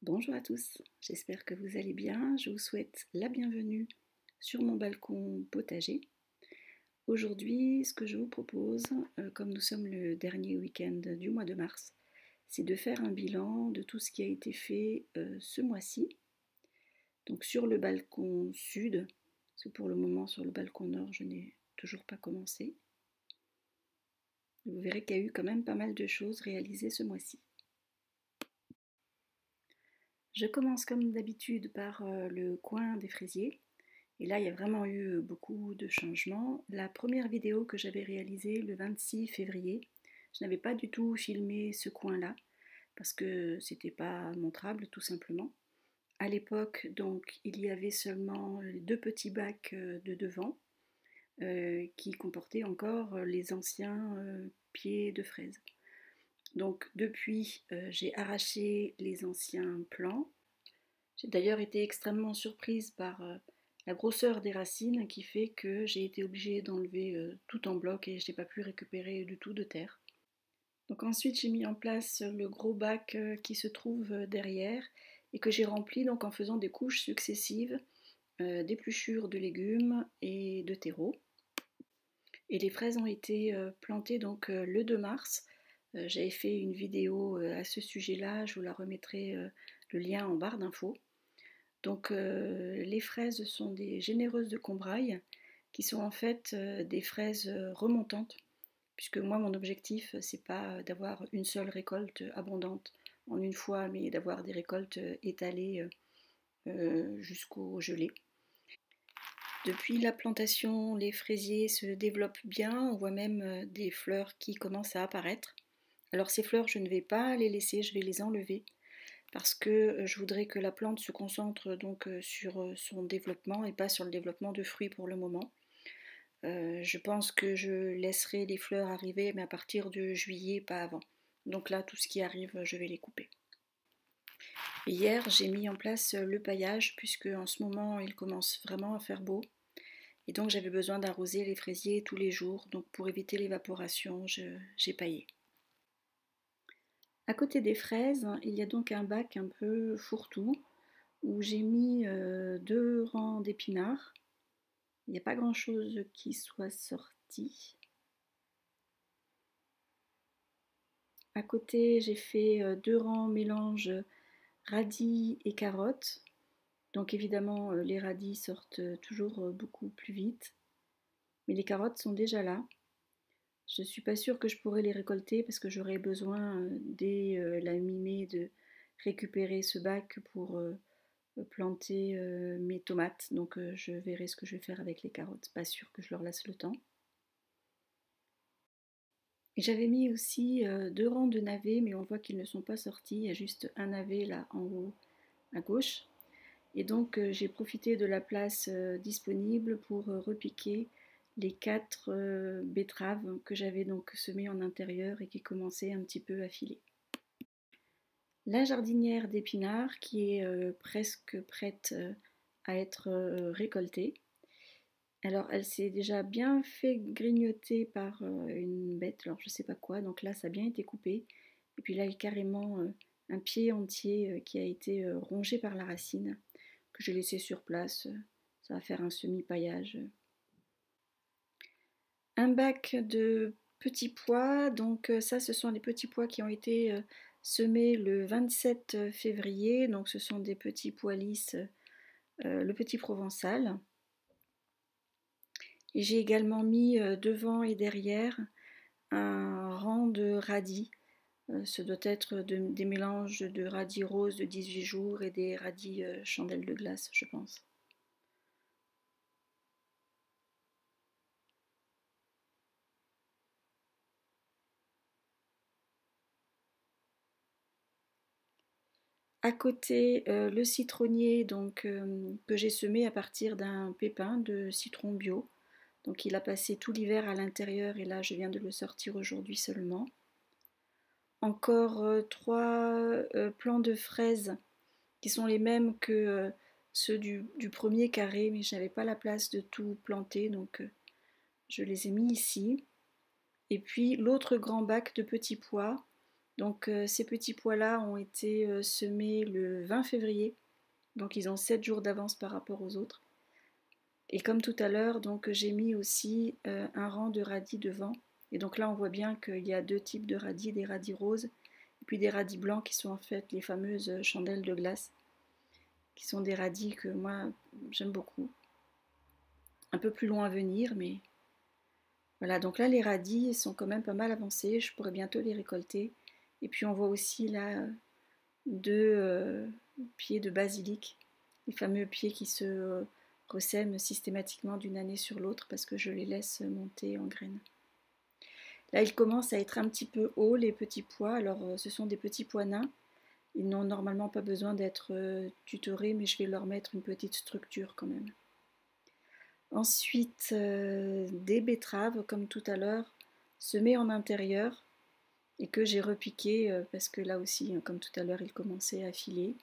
Bonjour à tous, j'espère que vous allez bien. Je vous souhaite la bienvenue sur mon balcon potager. Aujourd'hui, ce que je vous propose, comme nous sommes le dernier week-end du mois de mars, c'est de faire un bilan de tout ce qui a été fait ce mois-ci. Donc sur le balcon sud, parce que pour le moment sur le balcon nord, je n'ai toujours pas commencé. Vous verrez qu'il y a eu quand même pas mal de choses réalisées ce mois-ci. Je commence comme d'habitude par le coin des fraisiers. Et là, il y a vraiment eu beaucoup de changements. La première vidéo que j'avais réalisée le 26 février, je n'avais pas du tout filmé ce coin-là parce que c'était pas montrable tout simplement. À l'époque, donc, il y avait seulement deux petits bacs de devant qui comportaient encore les anciens pieds de fraises. Donc depuis, j'ai arraché les anciens plants. J'ai d'ailleurs été extrêmement surprise par la grosseur des racines qui fait que j'ai été obligée d'enlever tout en bloc et je n'ai pas pu récupérer du tout de terre. Donc ensuite j'ai mis en place le gros bac qui se trouve derrière et que j'ai rempli donc en faisant des couches successives d'épluchures de légumes et de terreau. Et les fraises ont été plantées donc le 2 mars. J'avais fait une vidéo à ce sujet-là, je vous la remettrai le lien en barre d'infos. Donc les fraises sont des généreuses de Combrailles qui sont en fait des fraises remontantes, puisque moi mon objectif c'est pas d'avoir une seule récolte abondante en une fois, mais d'avoir des récoltes étalées jusqu'au gelé. Depuis la plantation, les fraisiers se développent bien, on voit même des fleurs qui commencent à apparaître. Alors ces fleurs, je ne vais pas les laisser, je vais les enlever parce que je voudrais que la plante se concentre donc sur son développement et pas sur le développement de fruits pour le moment. Je pense que je laisserai les fleurs arriver, mais à partir de juillet, pas avant. Donc là, tout ce qui arrive, je vais les couper. Hier, j'ai mis en place le paillage puisque en ce moment, il commence vraiment à faire beau. Et donc j'avais besoin d'arroser les fraisiers tous les jours. Donc pour éviter l'évaporation, j'ai paillé. À côté des fraises, il y a donc un bac un peu fourre-tout où j'ai mis deux rangs d'épinards. Il n'y a pas grand chose qui soit sorti. À côté, j'ai fait deux rangs mélange radis et carottes. Donc évidemment, les radis sortent toujours beaucoup plus vite. Mais les carottes sont déjà là. Je ne suis pas sûre que je pourrais les récolter parce que j'aurais besoin dès la mi-mai de récupérer ce bac pour planter mes tomates. Donc je verrai ce que je vais faire avec les carottes. Pas sûr que je leur laisse le temps. Et j'avais mis aussi deux rangs de navets, mais on voit qu'ils ne sont pas sortis. Il y a juste un navet là en haut à gauche. Et donc j'ai profité de la place disponible pour repiquer les quatre betteraves que j'avais donc semées en intérieur et qui commençaient un petit peu à filer. La jardinière d'épinards qui est presque prête à être récoltée. Alors elle s'est déjà bien fait grignoter par une bête, alors je sais pas quoi, donc là ça a bien été coupé. Et puis là il y a carrément un pied entier qui a été rongé par la racine, que j'ai laissé sur place. Ça va faire un semi-paillage. Un bac de petits pois, donc ça ce sont des petits pois qui ont été semés le 27 février, donc ce sont des petits pois lisses, le petit provençal. Et j'ai également mis devant et derrière un rang de radis. Ce doit être des mélanges de radis roses de 18 jours et des radis chandelles de glace, je pense. À côté, le citronnier donc, que j'ai semé à partir d'un pépin de citron bio. Donc il a passé tout l'hiver à l'intérieur et là je viens de le sortir aujourd'hui seulement. Encore trois plants de fraises qui sont les mêmes que ceux du premier carré, mais je n'avais pas la place de tout planter, donc je les ai mis ici. Et puis l'autre grand bac de petits pois, Donc ces petits pois-là ont été semés le 20 février, donc ils ont 7 jours d'avance par rapport aux autres. Et comme tout à l'heure, donc j'ai mis aussi un rang de radis devant. Et donc là, on voit bien qu'il y a deux types de radis, des radis roses et puis des radis blancs qui sont en fait les fameuses chandelles de glace, qui sont des radis que moi j'aime beaucoup. Un peu plus loin à venir, mais voilà. Donc là, les radis sont quand même pas mal avancés. Je pourrais bientôt les récolter. Et puis on voit aussi là deux pieds de basilic, les fameux pieds qui se ressèment systématiquement d'une année sur l'autre parce que je les laisse monter en graines. Là, ils commencent à être un petit peu hauts, les petits pois. Alors, ce sont des petits pois nains. Ils n'ont normalement pas besoin d'être tutorés, mais je vais leur mettre une petite structure quand même. Ensuite, des betteraves, comme tout à l'heure, semées en intérieur et que j'ai repiquées parce que là aussi, comme tout à l'heure, ils commençaient à filer.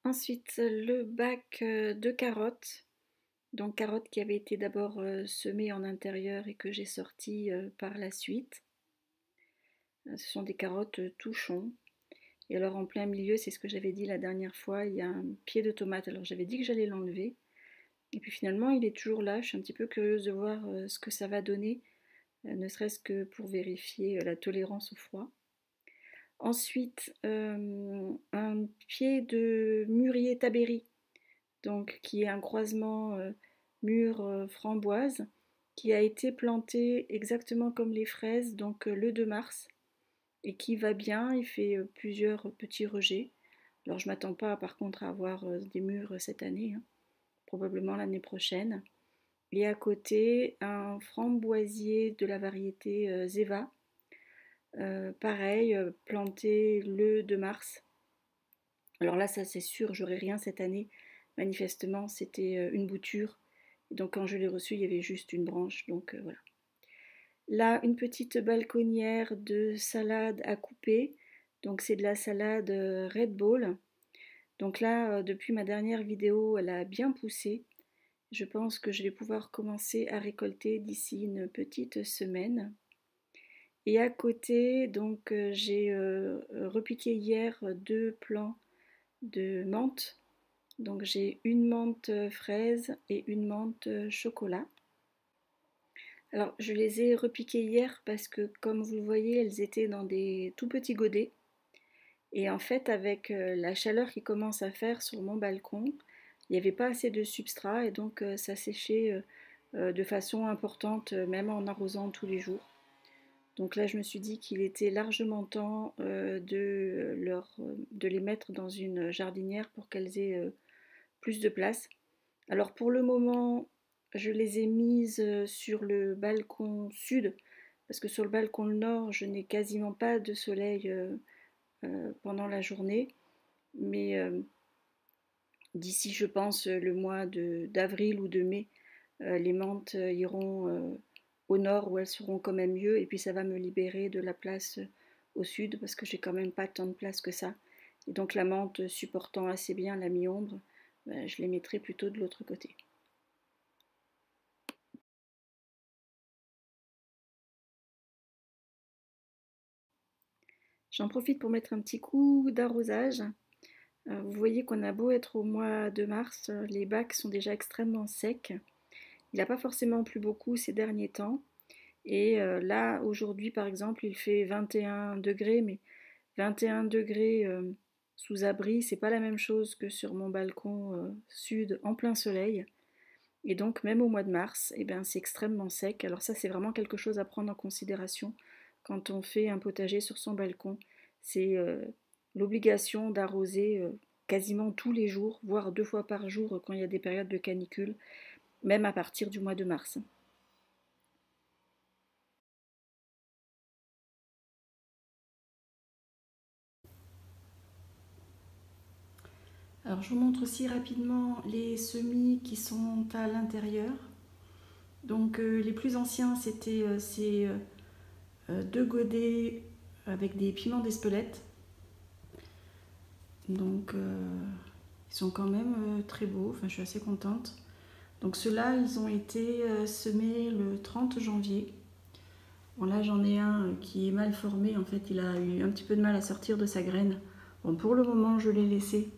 Ensuite, le bac de carottes. Donc carottes qui avaient été d'abord semées en intérieur et que j'ai sorties par la suite. Ce sont des carottes touchons. Et alors en plein milieu, c'est ce que j'avais dit la dernière fois, il y a un pied de tomate. Alors j'avais dit que j'allais l'enlever. Et puis finalement, il est toujours là. Je suis un petit peu curieuse de voir ce que ça va donner, ne serait-ce que pour vérifier la tolérance au froid. Ensuite, un pied de mûrier tabéri, donc qui est un croisement mûre framboise, qui a été planté exactement comme les fraises, donc le 2 mars, et qui va bien. Il fait plusieurs petits rejets. Alors je m'attends pas par contre à avoir des mûres cette année, hein, probablement l'année prochaine. Et à côté, un framboisier de la variété Zeva, pareil, planté le 2 mars. Alors là, ça c'est sûr, j'aurai rien cette année. Manifestement, c'était une bouture. Donc quand je l'ai reçu, il y avait juste une branche. Donc voilà. Là, une petite balconnière de salade à couper. Donc c'est de la salade Red Bull. Donc là, depuis ma dernière vidéo, elle a bien poussé. Je pense que je vais pouvoir commencer à récolter d'ici une petite semaine. Et à côté, donc j'ai repiqué hier deux plants de menthe. Donc j'ai une menthe fraise et une menthe chocolat. Alors je les ai repiquées hier parce que comme vous le voyez, elles étaient dans des tout petits godets. Et en fait, avec la chaleur qui commence à faire sur mon balcon, il n'y avait pas assez de substrat et donc ça séchait de façon importante, même en arrosant tous les jours. Donc là, je me suis dit qu'il était largement temps de les mettre dans une jardinière pour qu'elles aient plus de place. Alors pour le moment, je les ai mises sur le balcon sud, parce que sur le balcon nord, je n'ai quasiment pas de soleil pendant la journée. Mais d'ici, je pense, le mois d'avril ou de mai, les menthes iront au nord où elles seront quand même mieux. Et puis ça va me libérer de la place au sud parce que j'ai quand même pas tant de place que ça. Et donc la menthe supportant assez bien la mi-ombre, je les mettrai plutôt de l'autre côté. J'en profite pour mettre un petit coup d'arrosage. Vous voyez qu'on a beau être au mois de mars, les bacs sont déjà extrêmement secs. Il n'a pas forcément plu beaucoup ces derniers temps. Et là, aujourd'hui, par exemple, il fait 21 degrés, mais 21 degrés sous abri, c'est pas la même chose que sur mon balcon sud en plein soleil. Et donc, même au mois de mars, eh ben, c'est extrêmement sec. Alors ça, c'est vraiment quelque chose à prendre en considération quand on fait un potager sur son balcon. C'est l'obligation d'arroser quasiment tous les jours, voire 2 fois par jour quand il y a des périodes de canicule, même à partir du mois de mars. Alors je vous montre aussi rapidement les semis qui sont à l'intérieur. Donc les plus anciens, c'était ces deux godets avec des piments d'Espelette. Donc ils sont quand même très beaux, enfin je suis assez contente. Donc ceux-là, ils ont été semés le 30 janvier. Bon là j'en ai un qui est mal formé, en fait il a eu un petit peu de mal à sortir de sa graine. Bon pour le moment je l'ai laissé,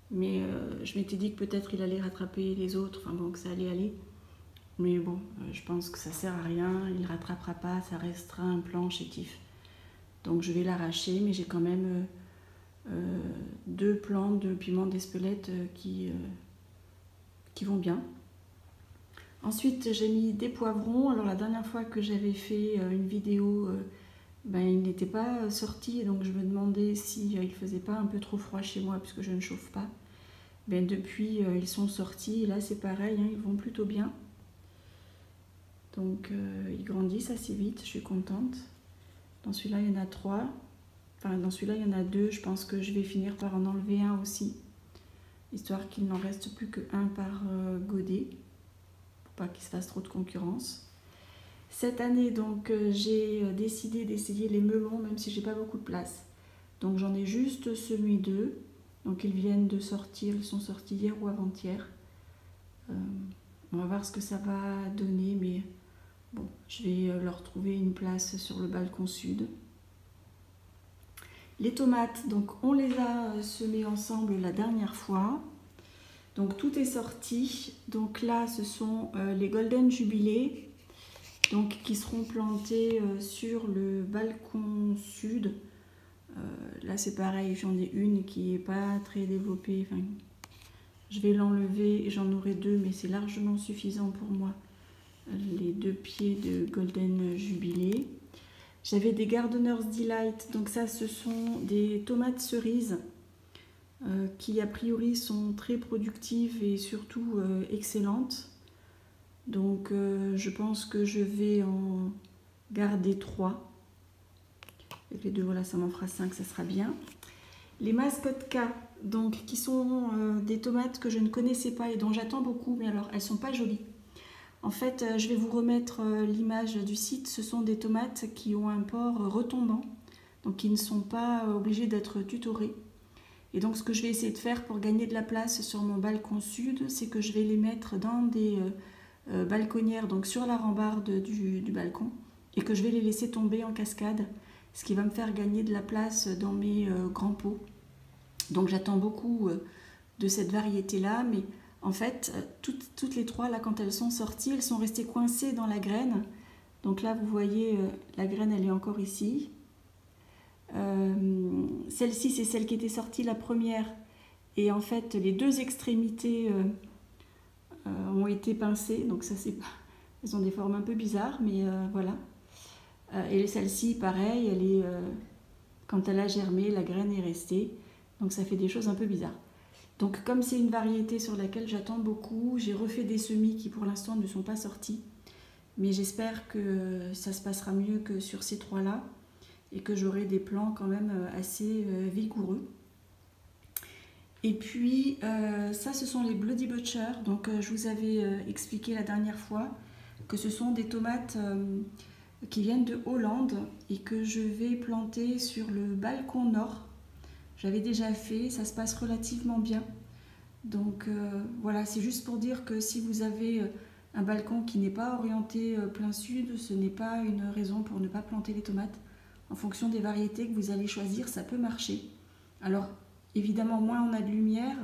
mais je m'étais dit que peut-être il allait rattraper les autres, enfin bon que ça allait aller. Mais bon, je pense que ça sert à rien, il ne rattrapera pas, ça restera un plant chétif. Donc je vais l'arracher, mais j'ai quand même 2 plantes de piment d'Espelette qui vont bien. Ensuite j'ai mis des poivrons. Alors la dernière fois que j'avais fait une vidéo, il n'était pas sorti, donc je me demandais si il faisait pas un peu trop froid chez moi puisque je ne chauffe pas. Depuis ils sont sortis et là c'est pareil, hein, ils vont plutôt bien. Donc ils grandissent assez vite, je suis contente. Dans celui-là il y en a 3. Enfin dans celui-là il y en a 2, je pense que je vais finir par en enlever un aussi. Histoire qu'il n'en reste plus qu'un par godet. Pas qu'il se fasse trop de concurrence. Cette année donc j'ai décidé d'essayer les melons même si j'ai pas beaucoup de place. Donc j'en ai juste semé 2. Donc ils viennent de sortir, ils sont sortis hier ou avant-hier. On va voir ce que ça va donner, mais bon, je vais leur trouver une place sur le balcon sud. Les tomates, donc on les a semées ensemble la dernière fois. Donc tout est sorti. Donc là ce sont les Golden Jubilé, donc qui seront plantés sur le balcon sud. Là c'est pareil, j'en ai une qui n'est pas très développée. Enfin, je vais l'enlever, j'en aurai 2, mais c'est largement suffisant pour moi. Les 2 pieds de Golden Jubilé. J'avais des Gardener's Delight, donc ça ce sont des tomates cerises. Qui a priori sont très productives et surtout excellentes. Donc je pense que je vais en garder 3. Avec les 2, voilà, ça m'en fera 5, ça sera bien. Les Mascotka, donc qui sont des tomates que je ne connaissais pas et dont j'attends beaucoup, mais alors elles sont pas jolies. En fait, je vais vous remettre l'image du site. Ce sont des tomates qui ont un port retombant, donc qui ne sont pas obligées d'être tutorées. Et donc ce que je vais essayer de faire pour gagner de la place sur mon balcon sud, c'est que je vais les mettre dans des balconnières, donc sur la rambarde du balcon, et que je vais les laisser tomber en cascade, ce qui va me faire gagner de la place dans mes grands pots. Donc j'attends beaucoup de cette variété-là, mais en fait, toutes les 3, là, quand elles sont sorties, elles sont restées coincées dans la graine. Donc là, vous voyez, la graine, elle est encore ici. Celle-ci, c'est celle qui était sortie la première. Et en fait, les 2 extrémités ont été pincées. Donc ça, c'est... Elles ont des formes un peu bizarres, mais voilà. Et celle-ci, pareil, elle est, quand elle a germé, la graine est restée. Donc ça fait des choses un peu bizarres. Donc comme c'est une variété sur laquelle j'attends beaucoup, j'ai refait des semis qui pour l'instant ne sont pas sortis. Mais j'espère que ça se passera mieux que sur ces 3-là. Et que j'aurai des plants quand même assez vigoureux. Et puis ça ce sont les Bloody Butcher. Donc je vous avais expliqué la dernière fois que ce sont des tomates qui viennent de Hollande et que je vais planter sur le balcon nord. J'avais déjà fait, ça se passe relativement bien. Donc voilà, c'est juste pour dire que si vous avez un balcon qui n'est pas orienté plein sud, ce n'est pas une raison pour ne pas planter les tomates. En fonction des variétés que vous allez choisir, ça peut marcher. Alors, évidemment, moins on a de lumière,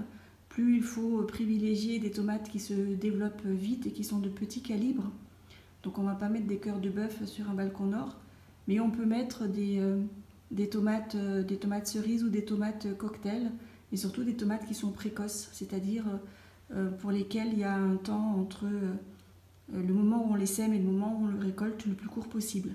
plus il faut privilégier des tomates qui se développent vite et qui sont de petit calibre. Donc, on ne va pas mettre des cœurs de bœuf sur un balcon nord, mais on peut mettre des tomates cerises ou des tomates cocktail, et surtout des tomates qui sont précoces, c'est-à-dire pour lesquelles il y a un temps entre le moment où on les sème et le moment où on le récolte le plus court possible.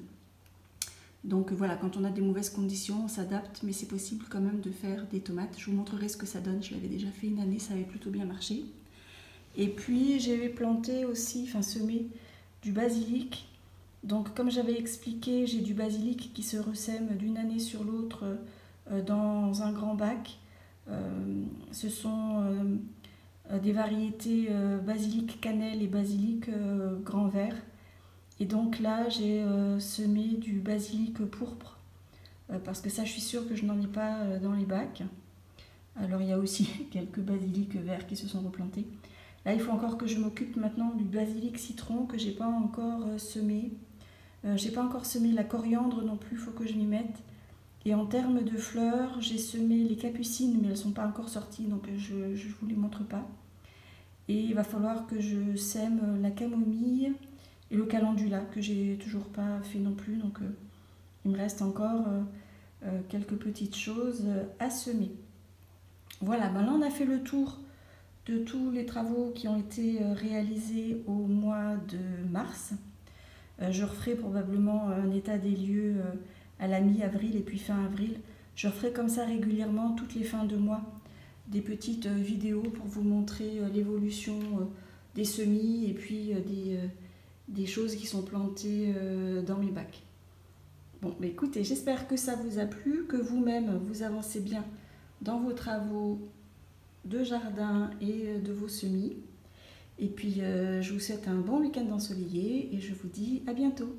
Donc voilà, quand on a des mauvaises conditions, on s'adapte, mais c'est possible quand même de faire des tomates. Je vous montrerai ce que ça donne, je l'avais déjà fait une année, ça avait plutôt bien marché. Et puis j'avais planté aussi, semé du basilic. Donc comme j'avais expliqué, j'ai du basilic qui se ressème d'une année sur l'autre dans un grand bac. Ce sont des variétés basilic cannelle et basilic grand vert. Et donc là, j'ai semé du basilic pourpre, parce que ça, je suis sûre que je n'en ai pas dans les bacs. Alors, il y a aussi quelques basilics verts qui se sont replantés. Là, il faut encore que je m'occupe maintenant du basilic citron que j'ai pas encore semé. J'ai pas encore semé la coriandre non plus, il faut que je m'y mette. Et en termes de fleurs, j'ai semé les capucines, mais elles sont pas encore sorties, donc je vous les montre pas. Et il va falloir que je sème la camomille et le calendula, que j'ai toujours pas fait non plus, donc il me reste encore quelques petites choses à semer. Voilà, maintenant on a fait le tour de tous les travaux qui ont été réalisés au mois de mars. Je referai probablement un état des lieux à la mi-avril et puis fin avril. Je referai comme ça régulièrement toutes les fins de mois des petites vidéos pour vous montrer l'évolution des semis et puis des choses qui sont plantées dans mes bacs. Bon, mais écoutez, j'espère que ça vous a plu, que vous-même vous avancez bien dans vos travaux de jardin et de vos semis. Et puis je vous souhaite un bon week-end ensoleillé et je vous dis à bientôt.